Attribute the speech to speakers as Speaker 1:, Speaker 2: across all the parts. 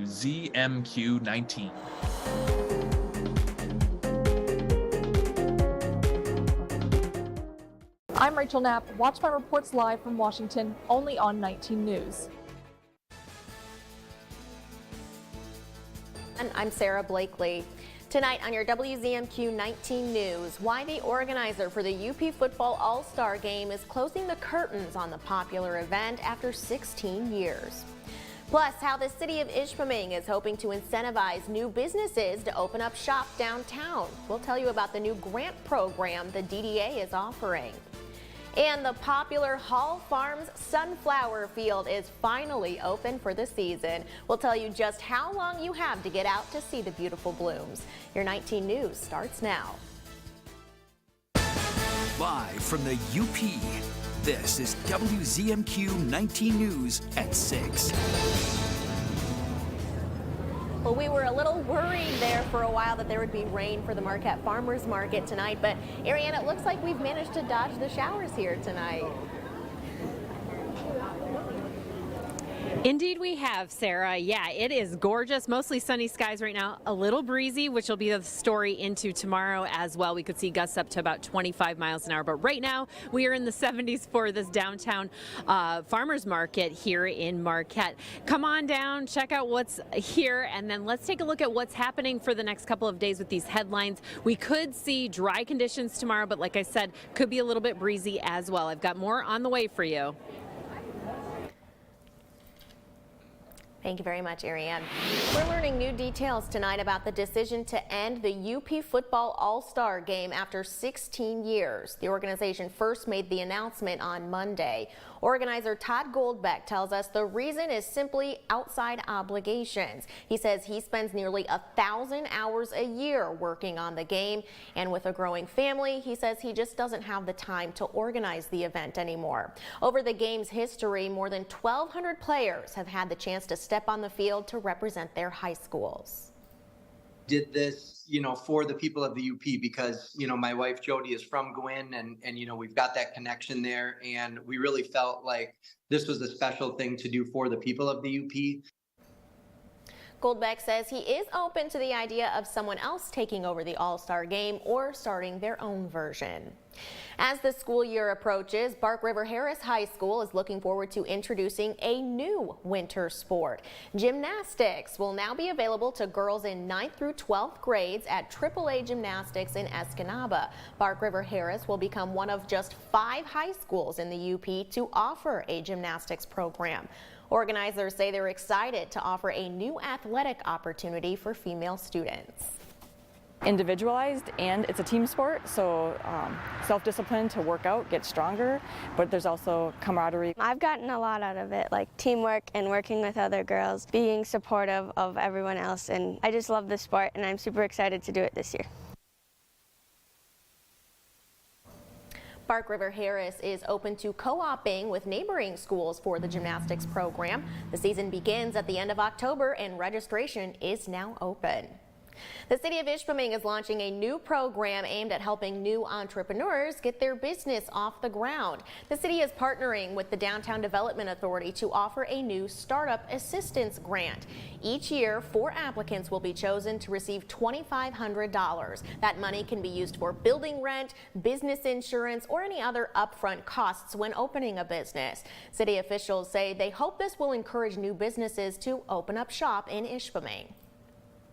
Speaker 1: WZMQ 19.
Speaker 2: I'm Rachel Knapp. Watch my reports live from Washington, only on 19 News.
Speaker 3: And I'm Sarah Blakely. Tonight on your WZMQ 19 News, why the organizer for the UP Football All-Star Game is closing the curtains on the popular event after 16 years. Plus, how the city of Ishpeming is hoping to incentivize new businesses to open up shop downtown. We'll tell you about the new grant program the DDA is offering. And the popular Hall Farms sunflower field is finally open for the season. We'll tell you just how long you have to get out to see the beautiful blooms. Your 19 News starts now.
Speaker 4: Live from the UP, this is WZMQ 19 News at 6.
Speaker 3: Well, we were a little worried there for a while that there would be rain for the Marquette Farmers Market tonight, but Ariane, it looks like we've managed to dodge the showers here tonight.
Speaker 5: Indeed we have, Sarah. Yeah, it is gorgeous. Mostly sunny skies right now. A little breezy, which will be the story into tomorrow as well. We could see gusts up to about 25 miles an hour. But right now, we are in the 70s for this downtown farmers market here in Marquette. Come on down, check out what's here, and then let's take a look at what's happening for the next couple of days with these headlines. We could see dry conditions tomorrow, but like I said, could be a little bit breezy as well. I've got more on the way for you.
Speaker 3: Thank you very much, Ariane. We're learning new details tonight about the decision to end the UP Football All-Star Game after 16 years. The organization first made the announcement on Monday. Organizer Todd Goldbeck tells us the reason is simply outside obligations. He says he spends nearly 1,000 hours a year working on the game, and with a growing family, he says he just doesn't have the time to organize the event anymore. Over the game's history, more than 1,200 players have had the chance to step on the field to represent their high schools.
Speaker 6: Did this, for the people of the UP because, my wife Jody is from Gwynn and we've got that connection there. And we really felt like this was a special thing to do for the people of the UP.
Speaker 3: Goldbeck says he is open to the idea of someone else taking over the All-Star Game or starting their own version. As the school year approaches, Bark River Harris High School is looking forward to introducing a new winter sport. Gymnastics will now be available to girls in 9th through 12th grades at AAA Gymnastics in Escanaba. Bark River Harris will become one of just 5 high schools in the UP to offer a gymnastics program. Organizers say they're excited to offer a new athletic opportunity for female students.
Speaker 7: Individualized, and it's a team sport, so self-discipline to work out, get stronger, but there's also camaraderie.
Speaker 8: I've gotten a lot out of it, like teamwork and working with other girls, being supportive of everyone else, and I just love the sport and I'm super excited to do it this year.
Speaker 3: Bark River Harris is open to co-oping with neighboring schools for the gymnastics program. The season begins at the end of October and registration is now open. The city of Ishpeming is launching a new program aimed at helping new entrepreneurs get their business off the ground. The city is partnering with the Downtown Development Authority to offer a new startup assistance grant. Each year, 4 applicants will be chosen to receive $2,500. That money can be used for building rent, business insurance, or any other upfront costs when opening a business. City officials say they hope this will encourage new businesses to open up shop in Ishpeming.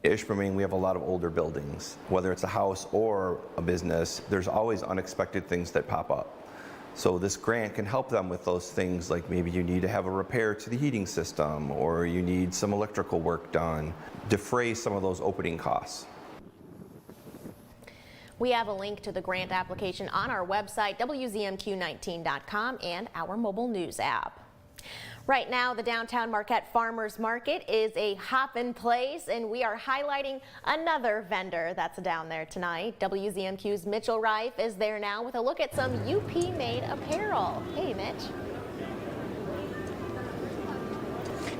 Speaker 9: Ishpeming, we have a lot of older buildings. Whether it's a house or a business, there's always unexpected things that pop up. So this grant can help them with those things, like maybe you need to have a repair to the heating system or you need some electrical work done. Defray some of those opening costs.
Speaker 3: We have a link to the grant application on our website, WZMQ19.com, and our mobile news app. Right now, the downtown Marquette Farmers Market is a hoppin' place, and we are highlighting another vendor that's down there tonight. WZMQ's Mitchell Reif is there now with a look at some UP-made apparel. Hey, Mitch.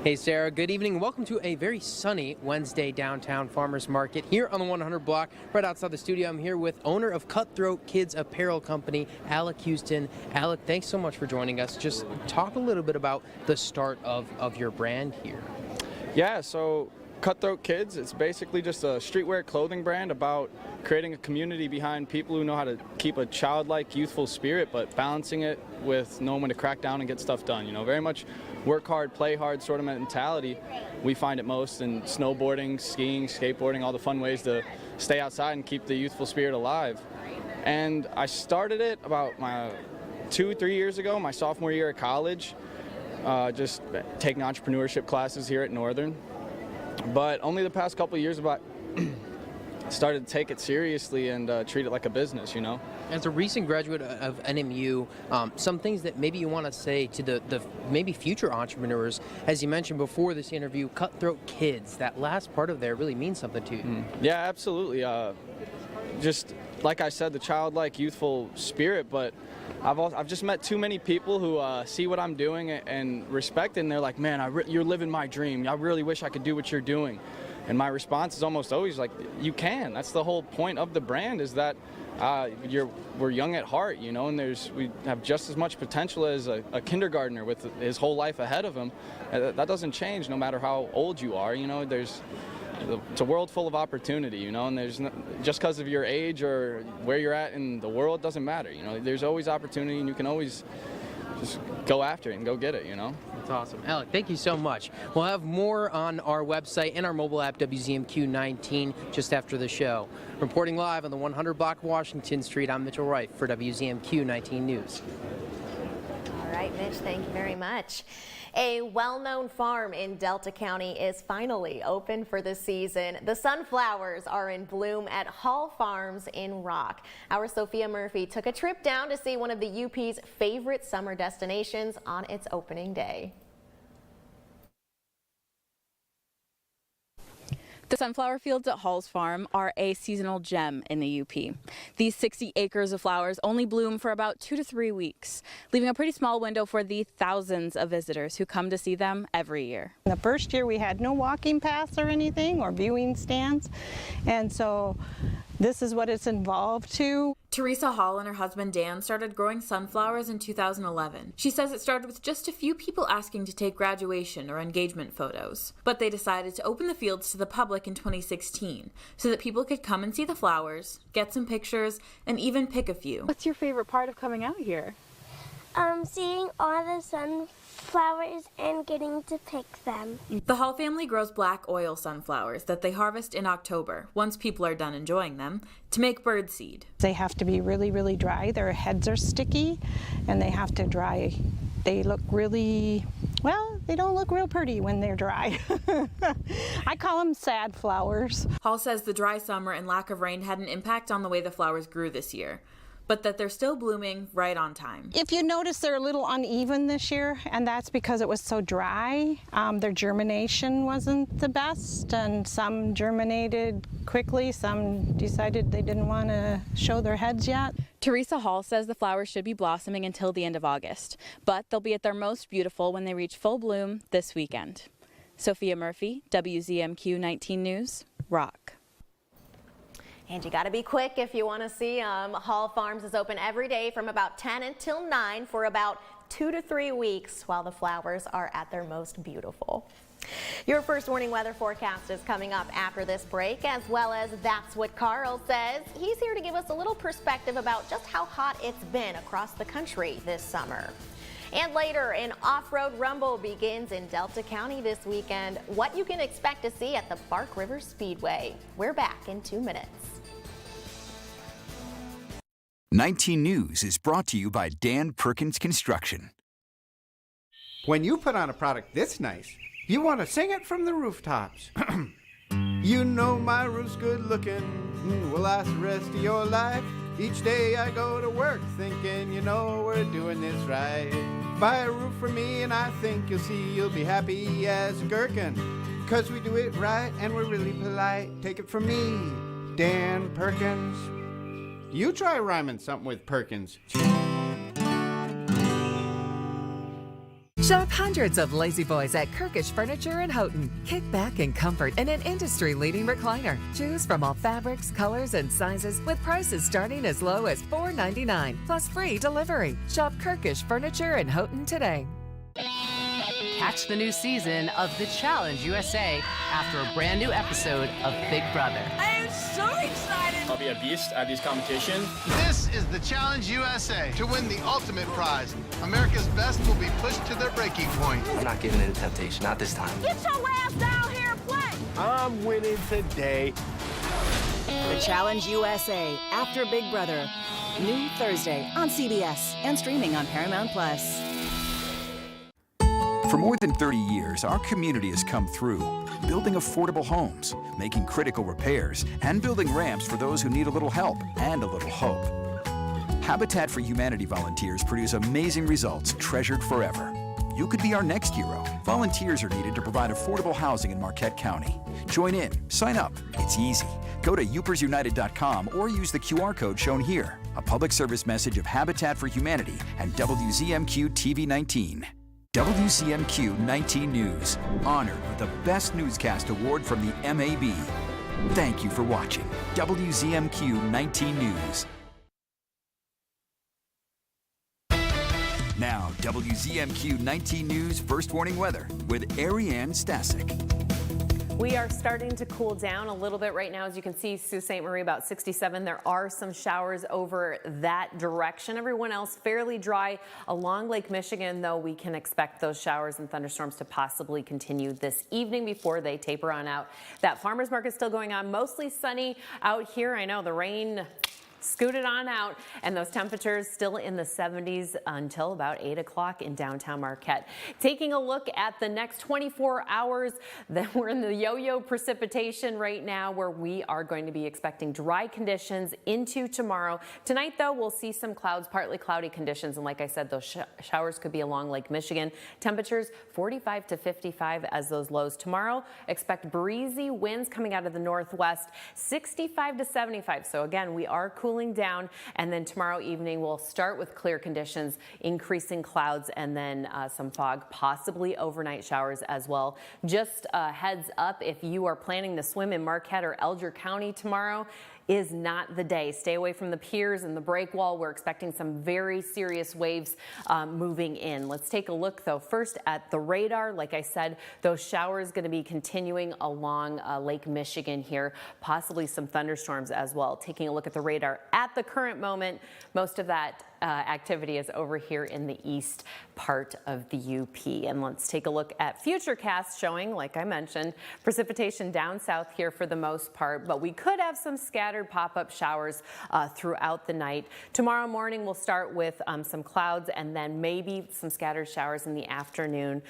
Speaker 10: Hey Sarah, good evening. Welcome to a very sunny Wednesday downtown farmers market here on the 100 block right outside the studio. I'm here with owner of Cutthroat Kids Apparel Company, Alec Houston. Alec, thanks so much for joining us. Just talk a little bit about the start of your brand here.
Speaker 11: Yeah, so
Speaker 1: Cutthroat Kids, it's basically just a streetwear clothing brand about creating a community behind people who know how to keep a childlike, youthful spirit, but balancing it with knowing when to crack down and get stuff done. You know, very much work hard, play hard sort of mentality. We find it most in snowboarding, skiing, skateboarding, all the fun ways to stay outside and keep the youthful spirit alive. And I started it about 2-3 years ago, my sophomore year at college, just taking entrepreneurship classes here at Northern. But only the past couple of years about started to take it seriously and treat it like a business, you know.
Speaker 10: As a recent graduate of NMU, some things that maybe you want to say to the maybe future entrepreneurs, as you mentioned before this interview, Cutthroat Kids, that last part of there really means something to you.
Speaker 1: Yeah, absolutely. Just like I said, the childlike, youthful spirit, but I've just met too many people who see what I'm doing and respect it, and they're like, man, you're living my dream. I really wish I could do what you're doing. And my response is almost always like, you can. That's the whole point of the brand, is that we're young at heart, you know, and we have just as much potential as a kindergartner with his whole life ahead of him. That doesn't change no matter how old you are, you know. It's a world full of opportunity, you know, and just because of your age or where you're at in the world doesn't matter, you know. There's always opportunity, and you can always just go after it and go get it, you know.
Speaker 10: That's awesome. Alec, thank you so much. We'll have more on our website and our mobile app, WZMQ 19, just after the show. Reporting live on the 100 block of Washington Street, I'm Mitchell Wright for WZMQ 19 News.
Speaker 3: All right, Mitch, thank you very much. A well-known farm in Delta County is finally open for the season. The sunflowers are in bloom at Hall Farms in Rock. Our Sophia Murphy took a trip down to see one of the UP's favorite summer destinations on its opening day.
Speaker 11: The sunflower fields at Hall's Farm are a seasonal gem in the UP. These 60 acres of flowers only bloom for about 2 to 3 weeks, leaving a pretty small window for the thousands of visitors who come to see them every year.
Speaker 12: The first year we had no walking paths or anything, or viewing stands, and so this is what it's involved to.
Speaker 13: Teresa Hall and her husband Dan started growing sunflowers in 2011. She says it started with just a few people asking to take graduation or engagement photos. But they decided to open the fields to the public in 2016 so that people could come and see the flowers, get some pictures, and even pick a few.
Speaker 11: What's your favorite part of coming out here?
Speaker 14: Seeing all the sunflowers and getting to pick them.
Speaker 13: The Hall family grows black oil sunflowers that they harvest in October, once people are done enjoying them, to make birdseed.
Speaker 12: They have to be really, really dry. Their heads are sticky and they have to dry. They look really, well, they don't look real pretty when they're dry. I call them sad flowers.
Speaker 13: Hall says the dry summer and lack of rain had an impact on the way the flowers grew this year, but that they're still blooming right on time.
Speaker 12: If you notice, they're a little uneven this year, and that's because it was so dry. Their germination wasn't the best, and some germinated quickly, some decided they didn't want to show their heads yet.
Speaker 11: Teresa Hall says the flowers should be blossoming until the end of August, but they'll be at their most beautiful when they reach full bloom this weekend. Sophia Murphy, WZMQ 19 News, Rock.
Speaker 3: And you got to be quick if you want to see them. Hall Farms is open every day from about 10 until 9 for about 2 to 3 weeks while the flowers are at their most beautiful. Your first warning weather forecast is coming up after this break, as well as That's What Carl Says. He's here to give us a little perspective about just how hot it's been across the country this summer. And later, an off-road rumble begins in Delta County this weekend. What you can expect to see at the Bark River Speedway. We're back in 2 minutes.
Speaker 4: 19 News is brought to you by Dan Perkins Construction.
Speaker 15: When you put on a product this nice, you want to sing it from the rooftops. You know my roof's good looking, will last the rest of your life. Each day I go to work thinking, you know, we're doing this right. Buy a roof for me and I think you'll see you'll be happy as a gherkin. 'Cause we do it right and we're really polite. Take it from me, Dan Perkins. You try rhyming something with Perkins.
Speaker 16: Shop hundreds of Lazy Boys at Kirkish Furniture in Houghton. Kick back in comfort in an industry-leading recliner. Choose from all fabrics, colors, and sizes with prices starting as low as $4.99 plus free delivery. Shop Kirkish Furniture in Houghton today.
Speaker 17: catch the new season of The Challenge USA after a brand new episode of Big Brother.
Speaker 18: I am so excited!
Speaker 19: I'll be a beast at these competitions.
Speaker 20: This is The Challenge USA. To win the ultimate prize, America's best will be pushed to their breaking point.
Speaker 19: I'm not giving in to temptation, not this time.
Speaker 18: Get your ass down here and play!
Speaker 20: I'm winning today.
Speaker 21: The Challenge USA after Big Brother. New Thursday on CBS and streaming on Paramount+.
Speaker 4: For more than 30 years, our community has come through, building affordable homes, making critical repairs, and building ramps for those who need a little help and a little hope. Habitat for Humanity volunteers produce amazing results treasured forever. You could be our next hero. Volunteers are needed to provide affordable housing in Marquette County. Join in. Sign up. It's easy. Go to UpersUnited.com or use the QR code shown here. A public service message of Habitat for Humanity and WZMQ TV19. WZMQ 19 News. Honored with the Best Newscast Award from the MAB. Thank you for watching WZMQ 19 News. Now, WZMQ 19 News First Warning Weather with Ariane Stasic.
Speaker 5: We are starting to cool down a little bit right now. As you can see, Sault Ste. Marie about 67. There are some showers over that direction. Everyone else fairly dry along Lake Michigan, though we can expect those showers and thunderstorms to possibly continue this evening before they taper on out. That farmers market still going on, mostly sunny out here. I know the rain scooted on out, and those temperatures still in the 70s until about 8 o'clock in downtown Marquette. Taking a look at the next 24 hours, then we're in the yo-yo precipitation right now, where we are going to be expecting dry conditions into tomorrow. Tonight, though, we'll see some clouds, partly cloudy conditions, and like I said, those showers could be along Lake Michigan. Temperatures 45 to 55 as those lows. Tomorrow, expect breezy winds coming out of the northwest, 65 to 75. So again, we are cooling down, and then tomorrow evening we'll start with clear conditions, increasing clouds, and then some fog, possibly overnight showers as well. Just a heads up, if you are planning to swim in Marquette or Elger County tomorrow, is not the day. Stay away from the piers and the break wall. We're expecting some very serious waves moving in. Let's take a look, though, first at the radar. Like I said, those showers going to be continuing along Lake Michigan here, possibly some thunderstorms as well. Taking a look at the radar at the current moment, most of that activity is over here in the east part of the UP. And let's take a look at futurecasts showing, like I mentioned, precipitation down south here for the most part, but we could have some scattered pop-up showers throughout the night. Tomorrow morning we'll start with some clouds, and then maybe some scattered showers in the afternoon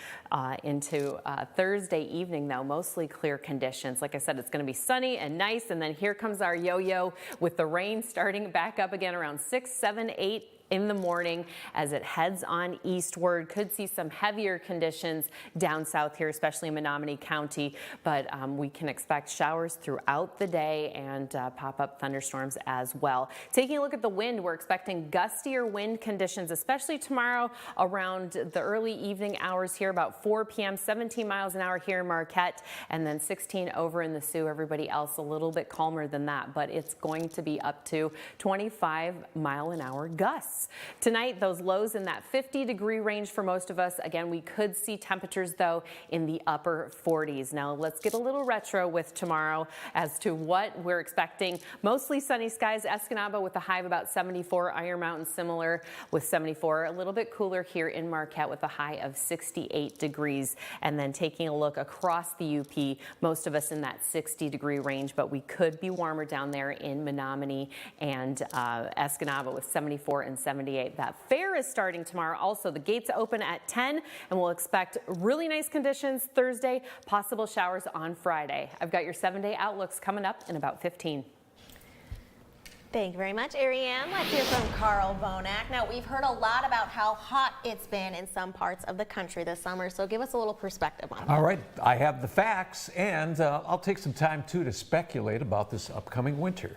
Speaker 5: into Thursday evening, though mostly clear conditions. Like I said, it's going to be sunny and nice, and then here comes our yo-yo with the rain starting back up again around 6, 7, 8 in the morning as it heads on eastward. Could see some heavier conditions down south here, especially in Menominee County, but we can expect showers throughout the day and pop-up thunderstorms as well. Taking a look at the wind, we're expecting gustier wind conditions, especially tomorrow around the early evening hours here, about 4 p.m., 17 miles an hour here in Marquette, and then 16 over in the Sioux. Everybody else a little bit calmer than that, but it's going to be up to 25-mile-an-hour gusts. Tonight, those lows in that 50-degree range for most of us. Again, we could see temperatures, though, in the upper 40s. Now, let's get a little retro with tomorrow as to what we're expecting. Mostly sunny skies. Escanaba with a high of about 74. Iron Mountain similar with 74. A little bit cooler here in Marquette with a high of 68 degrees. And then taking a look across the UP, most of us in that 60-degree range, but we could be warmer down there in Menominee and Escanaba with 74 and 78. That fair is starting tomorrow. Also, the gates open at 10, and we'll expect really nice conditions Thursday, possible showers on Friday. I've got your 7-day outlooks coming up in about 15.
Speaker 3: Thank you very much, Ariane. Let's hear from Carl Bonak. Now, we've heard a lot about how hot it's been in some parts of the country this summer, so give us a little perspective on that.
Speaker 22: All right, I have the facts, and I'll take some time, too, to speculate about this upcoming winter.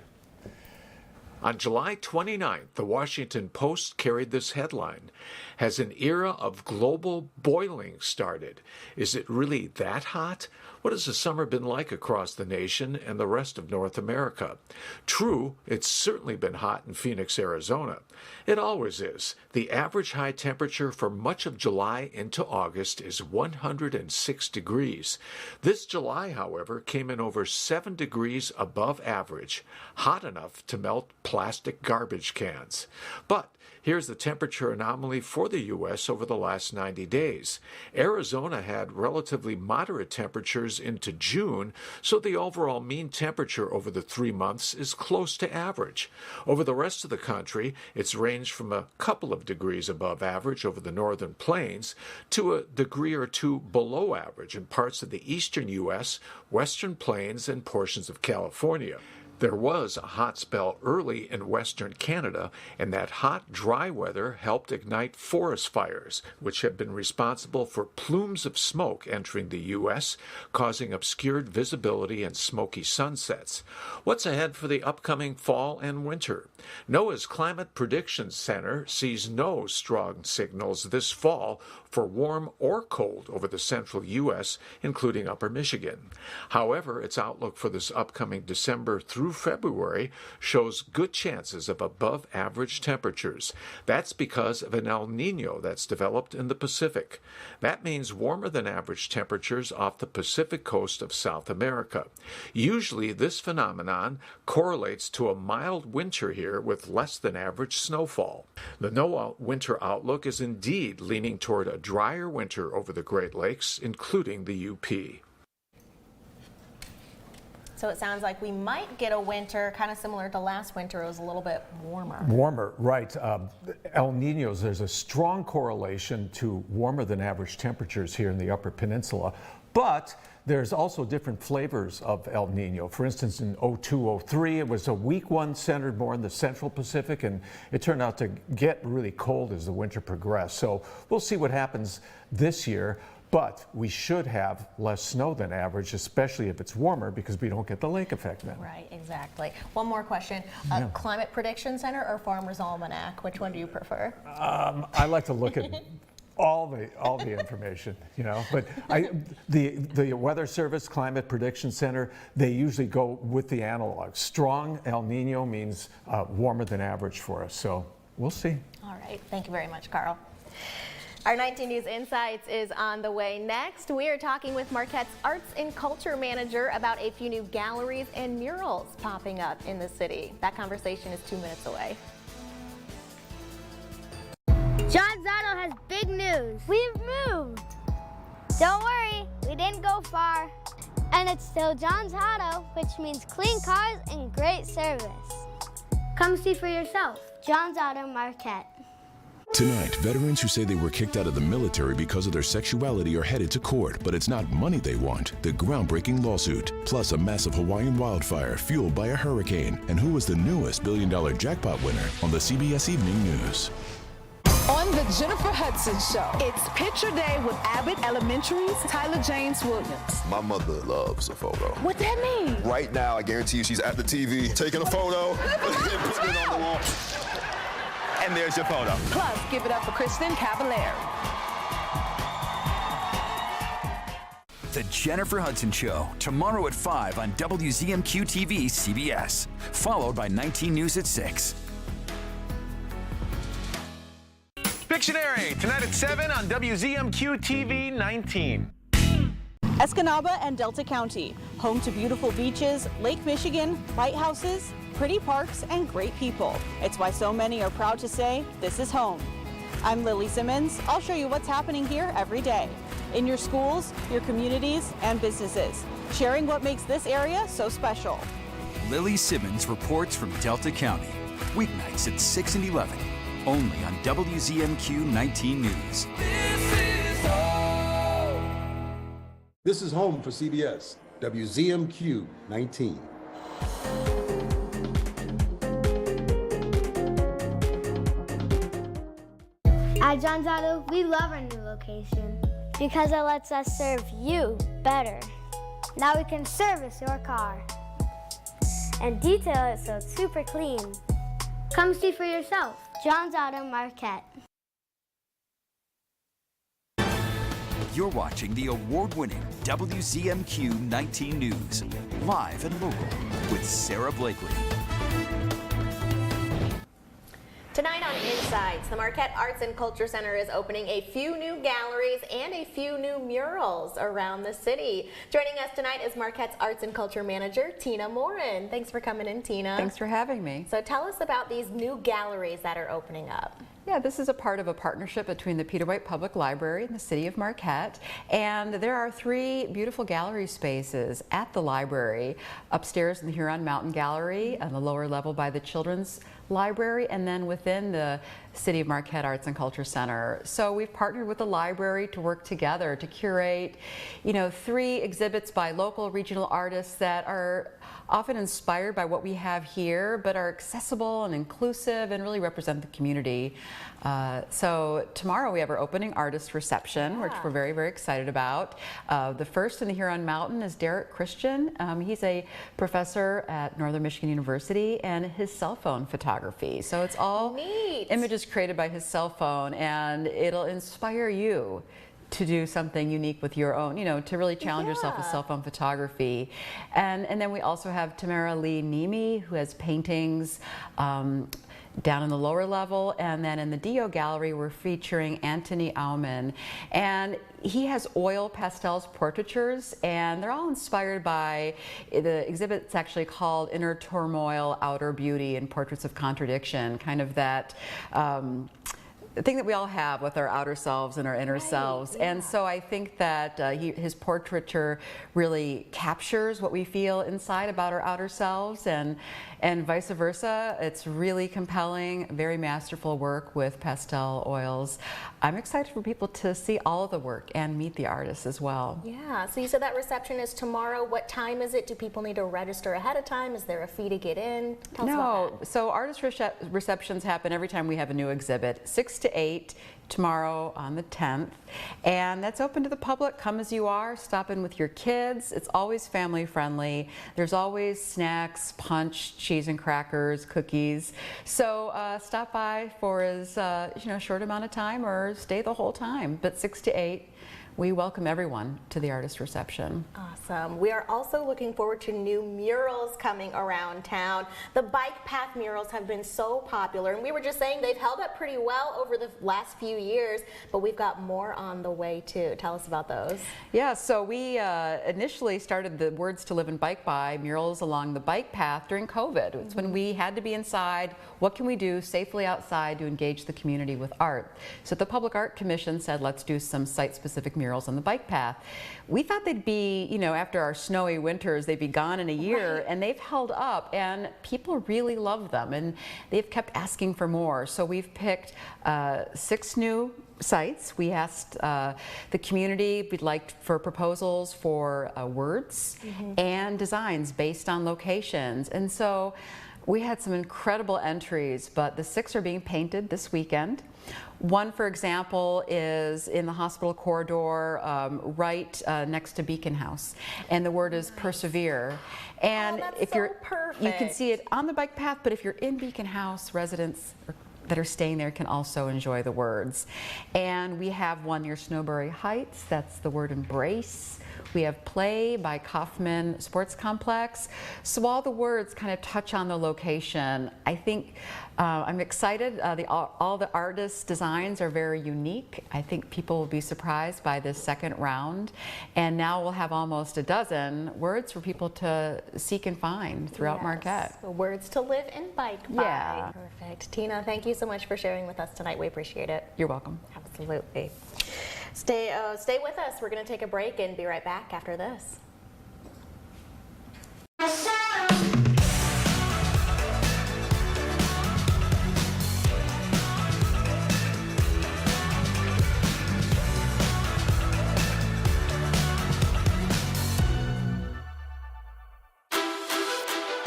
Speaker 23: On July 29th, the Washington Post carried this headline: "Has an era of global boiling started? Is it really that hot? What has the summer been like across the nation and the rest of North America? True, it's certainly been hot in Phoenix, Arizona. It always is. The average high temperature for much of July into August is 106 degrees. This July, however, came in over 7 degrees above average, hot enough to melt plastic garbage cans. But here's the temperature anomaly for the U.S. over the last 90 days. Arizona had relatively moderate temperatures into June, so the overall mean temperature over the 3 months is close to average. Over the rest of the country, it's ranged from a couple of degrees above average over the northern plains to a degree or two below average in parts of the eastern U.S., western plains, and portions of California. There was a hot spell early in western Canada, and that hot, dry weather helped ignite forest fires, which have been responsible for plumes of smoke entering the U.S., causing obscured visibility and smoky sunsets. What's ahead for the upcoming fall and winter? NOAA's Climate Prediction Center sees no strong signals this fall for warm or cold over the central U.S., including upper Michigan. However, its outlook for this upcoming December through February shows good chances of above average temperatures. That's because of an El Niño that's developed in the Pacific. That means warmer than average temperatures off the Pacific coast of South America. Usually this phenomenon correlates to a mild winter here with less than average snowfall. The NOAA winter outlook is indeed leaning toward a drier winter over the Great Lakes, including the UP.
Speaker 3: So it sounds like we might get a winter kind of similar to last winter. It was a little bit warmer.
Speaker 22: Warmer, right. El Niños, there's a strong correlation to warmer than average temperatures here in the Upper Peninsula, but there's also different flavors of El Niño. For instance, in 02-03, it was a weak one centered more in the Central Pacific, and it turned out to get really cold as the winter progressed. So we'll see what happens this year. But we should have less snow than average, especially if it's warmer, because we don't get the lake effect then.
Speaker 3: Right, exactly. One more question. Climate Prediction Center or Farmer's Almanac? Which one do you prefer?
Speaker 22: I like to look at all the information, you know. But the Weather Service Climate Prediction Center, they usually go with the analog. Strong El Niño means warmer than average for us. So we'll see.
Speaker 3: All right. Thank you very much, Carl. Our 19 News Insights is on the way next. We are talking with Marquette's Arts and Culture Manager about a few new galleries and murals popping up in the city. That conversation is 2 minutes away.
Speaker 14: John Zotto has big news. We've moved. Don't worry, we didn't go far. And it's still John's Auto, which means clean cars and great service. Come see for yourself. John's Auto Marquette.
Speaker 2: Tonight, veterans who say they were kicked out of the military because of their sexuality are headed to court, but it's not money they want. The groundbreaking lawsuit, plus a massive Hawaiian wildfire fueled by a hurricane, and who was the newest billion-dollar jackpot winner on the CBS Evening News.
Speaker 18: On the Jennifer Hudson Show, it's Picture Day with Abbott Elementary's Tyler James Williams.
Speaker 6: My mother loves a photo.
Speaker 18: What that mean?
Speaker 6: Right now, I guarantee you she's at the TV taking a photo and putting it on the wall. And there's your photo.
Speaker 18: Plus, give it up for Kristen Cavallari.
Speaker 4: The Jennifer Hudson Show, tomorrow at 5 on WZMQ TV CBS, followed by 19 News at 6.
Speaker 7: Pictionary, tonight at 7 on WZMQ TV 19.
Speaker 11: Escanaba and Delta County, home to beautiful beaches, Lake Michigan, lighthouses, pretty parks, and great people. It's why so many are proud to say, this is home. I'm Lily Simmons. I'll show you what's happening here every day, in your schools, your communities, and businesses, sharing what makes this area so special.
Speaker 4: Lily Simmons reports from Delta County, weeknights at 6 and 11, only on WZMQ 19 News.
Speaker 24: This is home for CBS, WZMQ 19.
Speaker 14: At John's Auto, we love our new location because it lets us serve you better. Now we can service your car and detail it so it's super clean. Come see for yourself. John's Auto Marquette.
Speaker 4: You're watching the award-winning WZMQ 19 News, live and local with Sarah Blakely.
Speaker 3: Tonight on Insights, the Marquette Arts and Culture Center is opening a few new galleries and a few new murals around the city. Joining us tonight is Marquette's Arts and Culture Manager, Tina Morin. Thanks for coming in, Tina.
Speaker 1: Thanks for having me.
Speaker 3: So tell us about these new galleries that are opening up.
Speaker 1: Yeah, this is a part of a partnership between the Peter White Public Library and the City of Marquette. And there are 3 beautiful gallery spaces at the library. Upstairs in the Huron Mountain Gallery, on the lower level by the Children's Library, and then within the City of Marquette Arts and Culture Center. So we've partnered with the library to work together to curate, 3 exhibits by local regional artists that are often inspired by what we have here, but are accessible and inclusive and really represent the community. So tomorrow we have our opening artist reception, which we're very, very excited about. The first in the Huron Mountain is Derek Christian. He's a professor at Northern Michigan University, and his cell phone photography. So it's all images created by his cell phone, and it'll inspire you to do something unique with your own, to really challenge yourself with cell phone photography. And then we also have Tamara Lee Nemi, who has paintings down in the lower level, and then in the Dio Gallery we're featuring Anthony Aumann, and he has oil pastels portraitures, and they're all inspired by the exhibit's actually called Inner Turmoil, Outer Beauty, and Portraits of Contradiction, kind of that the thing that we all have with our outer selves and our inner selves. And so I think that his portraiture really captures what we feel inside about our outer selves, and vice versa. It's really compelling, very masterful work with pastel oils. I'm excited for people to see all of the work and meet the artists as well.
Speaker 3: Yeah, so you said that reception is tomorrow. What time is it? Do people need to register ahead of time? Is there a fee to get in? Tell us about that.
Speaker 1: So artist receptions happen every time we have a new exhibit, 6 to 8 tomorrow on the 10th, and that's open to the public. Come as you are, stop in with your kids. It's always family friendly. There's always snacks, punch, cheese and crackers, cookies. So stop by for as short amount of time, or stay the whole time, but 6 to 8. We welcome everyone to the artist reception.
Speaker 3: Awesome. We are also looking forward to new murals coming around town. The bike path murals have been so popular, and we were just saying they've held up pretty well over the last few years, but we've got more on the way too. Tell us about those.
Speaker 1: Yeah, so we initially started the Words to Live and Bike By murals along the bike path during COVID. It's when we had to be inside. What can we do safely outside to engage the community with art? So the Public Art Commission said, let's do some site-specific murals on the bike path. We thought they'd be, after our snowy winters, they'd be gone in a year, and they've held up, and people really love them, and they've kept asking for more. So we've picked 6 new sites. We asked the community, we'd like for proposals for words and designs based on locations, and so we had some incredible entries, but the 6 are being painted this weekend. One, for example, is in the hospital corridor right next to Beacon House, and the word is persevere. And if you're, you can see it on the bike path, but if you're in Beacon House, residents that are staying there can also enjoy the words. And we have one near Snowberry Heights, that's the word embrace. We have Play by Kaufman Sports Complex. So all the words kind of touch on the location. I think I'm excited. All the artists' designs are very unique. I think people will be surprised by this second round. And now we'll have almost a dozen words for people to seek and find throughout Marquette.
Speaker 3: Words to live and bike by.
Speaker 1: Yeah.
Speaker 3: Perfect. Tina, thank you so much for sharing with us tonight. We appreciate it.
Speaker 1: You're welcome.
Speaker 3: Absolutely. Stay with us. We're going to take a break and be right back after this.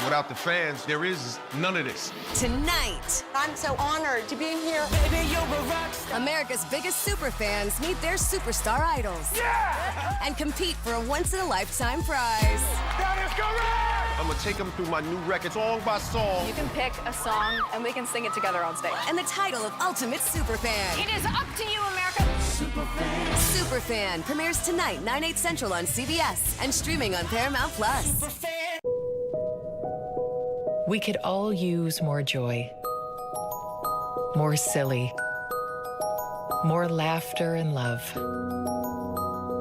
Speaker 20: Without the fans, there is none of this.
Speaker 8: Tonight,
Speaker 9: I'm so honored to be here.
Speaker 8: Baby, you're a rock star. America's biggest super fans meet their superstar idols.
Speaker 20: Yeah!
Speaker 8: And compete for a once-in-a-lifetime prize.
Speaker 20: That is correct! I'm gonna take them through my new record song by song.
Speaker 9: You can pick a song and we can sing it together on stage.
Speaker 8: And the title of Ultimate Superfan.
Speaker 9: It is up to you, America.
Speaker 8: Superfan premieres tonight, 9/8 Central on CBS and streaming on Paramount Plus.
Speaker 10: We could all use more joy, more silly, more laughter and love.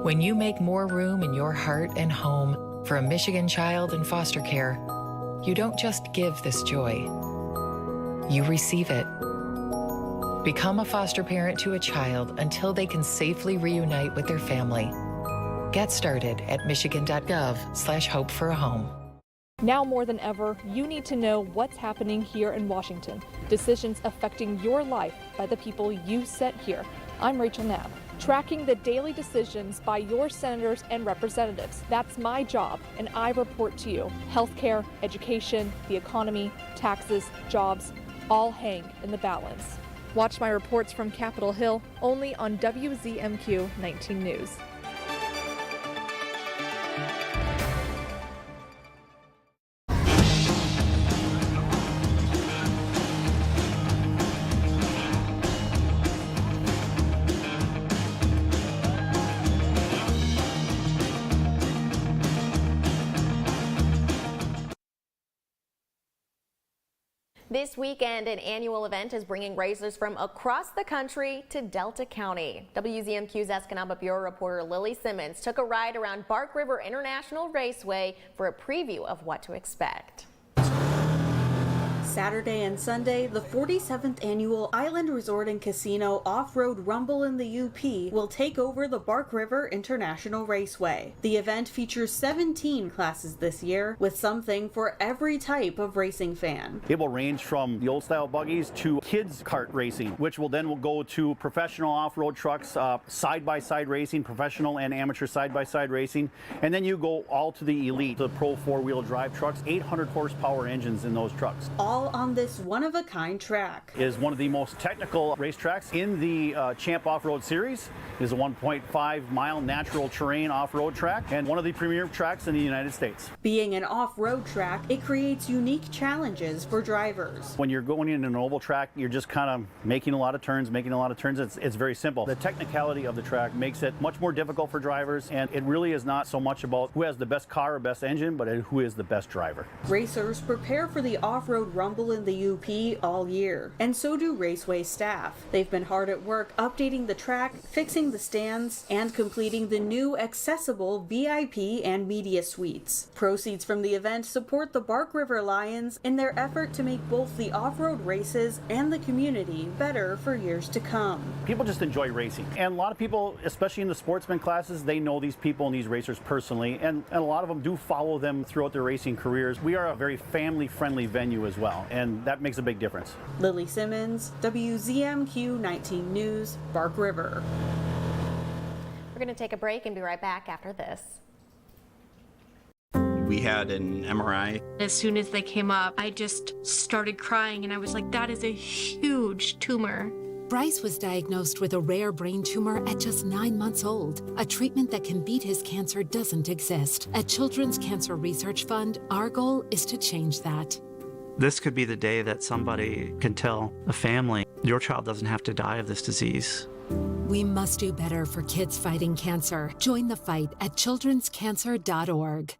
Speaker 10: When you make more room in your heart and home for a Michigan child in foster care, you don't just give this joy, you receive it. Become a foster parent to a child until they can safely reunite with their family. Get started at michigan.gov/hope for a home.
Speaker 12: Now more than ever, you need to know what's happening here in Washington. Decisions affecting your life by the people you set here. I'm Rachel Knapp, tracking the daily decisions by your senators and representatives. That's my job, and I report to you. Healthcare, education, the economy, taxes, jobs, all hang in the balance. Watch my reports from Capitol Hill only on WZMQ 19 News.
Speaker 3: This weekend, an annual event is bringing racers from across the country to Delta County. WZMQ's Escanaba Bureau reporter Lily Simmons took a ride around Bark River International Raceway for a preview of what to expect.
Speaker 13: Saturday and Sunday, the 47th annual Island Resort and Casino Off-Road Rumble in the UP will take over the Bark River International Raceway. The event features 17 classes this year, with something for every type of racing fan.
Speaker 15: It will range from the old style buggies to kids kart racing, which will go to professional off-road trucks, side-by-side racing, professional and amateur side-by-side racing, and then you go all to the elite, the pro four-wheel drive trucks, 800 horsepower engines in those trucks.
Speaker 13: All on this one-of-a-kind track.
Speaker 15: Is one of the most technical racetracks in the Champ Off-Road Series. It is a 1.5-mile natural terrain off-road track and one of the premier tracks in the United States.
Speaker 13: Being an off-road track, it creates unique challenges for drivers.
Speaker 15: When you're going in an oval track, you're just kind of making a lot of turns. It's very simple. The technicality of the track makes it much more difficult for drivers, and it really is not so much about who has the best car or best engine, but who is the best driver.
Speaker 13: Racers prepare for the off-road rumble in the UP all year, and so do Raceway staff. They've been hard at work updating the track, fixing the stands, and completing the new accessible VIP and media suites. Proceeds from the event support the Bark River Lions in their effort to make both the off-road races and the community better for years to come.
Speaker 15: People just enjoy racing, and a lot of people, especially in the sportsman classes, they know these people and these racers personally, and a lot of them do follow them throughout their racing careers. We are a very family-friendly venue as well, and that makes a big difference.
Speaker 13: Lily Simmons, WZMQ 19 News, Bark River.
Speaker 3: We're going to take a break and be right back after this.
Speaker 25: We had an MRI.
Speaker 26: As soon as they came up, I just started crying, and I was like, that is a huge tumor.
Speaker 27: Bryce was diagnosed with a rare brain tumor at just 9 months old. A treatment that can beat his cancer doesn't exist. At Children's Cancer Research Fund, our goal is to change that.
Speaker 28: This could be the day that somebody can tell a family, your child doesn't have to die of this disease.
Speaker 27: We must do better for kids fighting cancer. Join the fight at childrenscancer.org.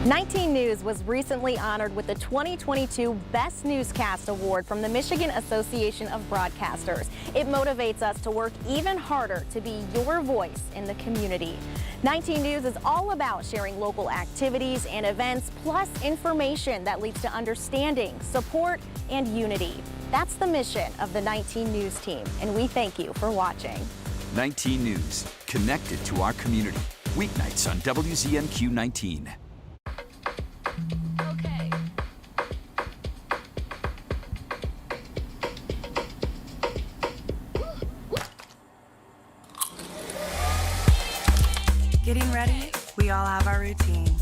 Speaker 3: 19 News was recently honored with the 2022 Best Newscast Award from the Michigan Association of Broadcasters. It motivates us to work even harder to be your voice in the community. 19 News is all about sharing local activities and events, plus information that leads to understanding, support, and unity. That's the mission of the 19 News team, and we thank you for watching.
Speaker 4: 19 News, connected to our community. Weeknights on WZMQ 19.
Speaker 29: Getting ready, we all have our routine.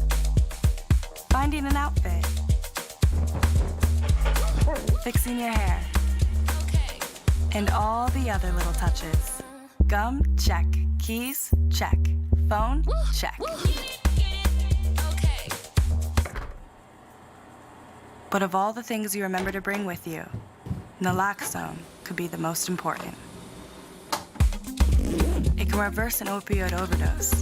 Speaker 29: Finding an outfit. Fixing your hair. And all the other little touches. Gum, check. Keys, check. Phone, check. But of all the things you remember to bring with you, naloxone could be the most important. It can reverse an opioid overdose.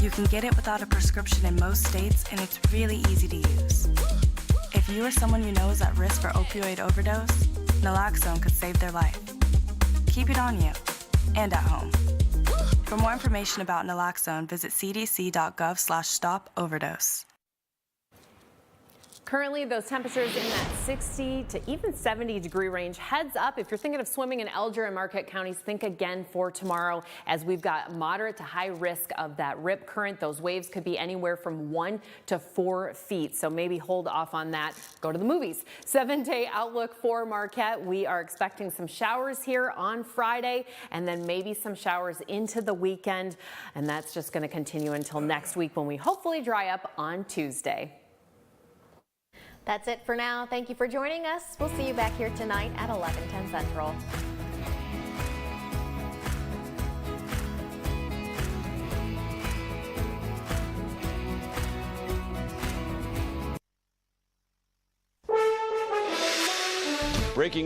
Speaker 29: You can get it without a prescription in most states, and it's really easy to use. If you or someone you know is at risk for opioid overdose, naloxone could save their life. Keep it on you and at home. For more information about naloxone, visit cdc.gov/stop-overdose.
Speaker 2: Currently, those temperatures in that 60 to even 70 degree range. Heads up, if you're thinking of swimming in Alger and Marquette counties, think again for tomorrow, as we've got moderate to high risk of that rip current. Those waves could be anywhere from 1 to 4 feet. So maybe hold off on that. Go to the movies. 7-day outlook for Marquette. We are expecting some showers here on Friday, and then maybe some showers into the weekend. And that's just going to continue until next week, when we hopefully dry up on Tuesday.
Speaker 3: That's it for now. Thank you for joining us. We'll see you back here tonight at 11:10 Central.
Speaker 5: Breaking